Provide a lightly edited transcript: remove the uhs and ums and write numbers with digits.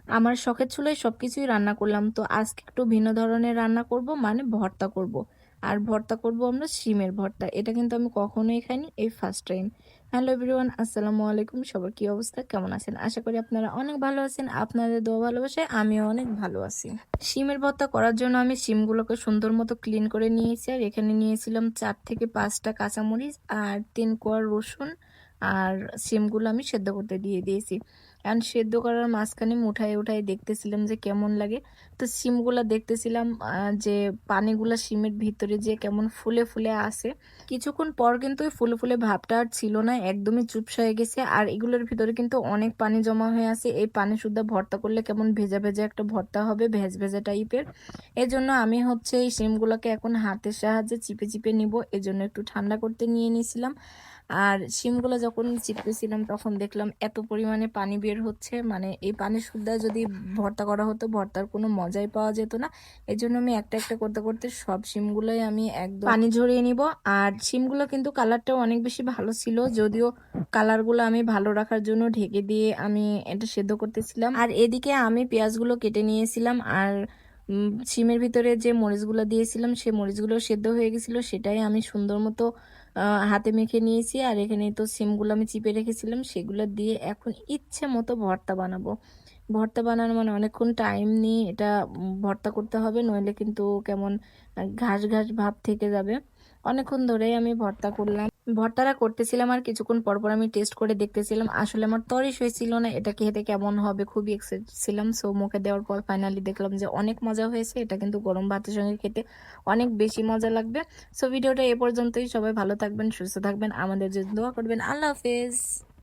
আমার শখের চুলায় সবকিছুই রান্না করলাম। তো আজকে একটু ভিন্ন ধরনের রান্না করব, মানে ভর্তা করব। আর ভর্তা করব আমরা শিমের ভর্তা। এটা কিন্তু আমি কখনোই খাইনি, এই ফার্স্ট টাইম। হ্যালো এভরিওয়ান, আসসালামু আলাইকুম। সবার কি অবস্থা, কেমন আছেন? আশা করি আপনারা অনেক ভালো আছেন। আপনাদের দোয়া ভালোবাসায় আমিও অনেক ভালো আছি। শিমের ভর্তা করার জন্য আমি শিমগুলোকে সুন্দর মতো ক্লিন করে নিয়েছি। আর এখানে নিয়েছিলাম 4 থেকে 5টা কাঁচামরিচ আর 3 কোয়া রসুন। আর শিমগুলো আমি সেদ্ধ করতে দিয়ে দিয়েছি। কারণ সেদ্ধ করার মাঝখানে আমি উঠায় উঠায় দেখতেছিলাম যে কেমন লাগে। তো শিমগুলা দেখতেছিলাম যে পানিগুলা শিমের ভিতরে যে কেমন ফুলে ফুলে আসে। কিছুক্ষণ পর কিন্তু ওই ফুলে ফুলে ভাবটা আর ছিল না, একদমই চুপসে হয়ে গেছে। আর এগুলোর ভিতরে কিন্তু অনেক পানি জমা হয়ে আছে। এই পানি শুদ্ধ ভর্তা করলে কেমন ভেজা ভেজা একটা ভর্তা হবে, ভেজ ভেজা টাইপের। এজন্য আমি হচ্ছে এই শিমগুলোকে এখন হাতের সাহায্যে চিপে চিপে নিব। এজন্য একটু ঠান্ডা করতে নিয়ে নিয়েছিলাম। আর শিমগুলো যখন চিপতেছিলাম তখন দেখলাম এত পরিমাণে পানি বের হচ্ছে, মানে এই পানি শুদ্ধা যদি ভর্তা করা হতো ভর্তার কোনো মজাই পাওয়া যেত না। এই জন্য আমি একটা একটা করতে করতে সব শিমগুলোই আমি একদম পানি ঝরিয়ে নিব। আর শিমগুলো কিন্তু কালারটাও অনেক বেশি ভালো ছিল, যদিও কালারগুলো আমি ভালো রাখার জন্য ঢেকে দিয়ে আমি এটা সেদ্ধ করতেছিলাম। আর এদিকে আমি পেঁয়াজগুলো কেটে নিয়েছিলাম। আর শিমের ভিতরে যে মরিচগুলো দিয়েছিলাম সেই মরিচগুলো সেদ্ধ হয়ে গেছিল, সেটাই আমি সুন্দর মতো হাতে মেখে নিয়েছি। আর এখানে তো সিমগুলো আমি চিপে রেখেছিলাম, সেগুলো দিয়ে এখন ইচ্ছে মতো ভর্তা বানাবো। ভর্তা বানানো মানে অনেকক্ষণ টাইম নিয়ে এটা ভর্তা করতে হবে, নইলে কিন্তু কেমন ঘাস ঘাস ভাব থেকে যাবে। অনেকক্ষণ ধরেই আমি ভর্তা করলাম, ভর্তাটা করতেছিলাম। আর কিছুক্ষণ পর পর আমি টেস্ট করে দেখতেছিলাম, আসলে আমার তরিস হয়েছিল না এটা খেতে কেমন হবে, খুবই এক্সাইটেড ছিলাম। সো মুখে দেওয়ার পর ফাইনালি দেখলাম যে অনেক মজা হয়েছে। এটা কিন্তু গরম ভাতের সঙ্গে খেতে অনেক বেশি মজা লাগবে। সো ভিডিওটা এ পর্যন্তই। সবাই ভালো থাকবেন, সুস্থ থাকবেন, আমাদের জন্য দোয়া করবেন। আল্লাহ হাফেজ।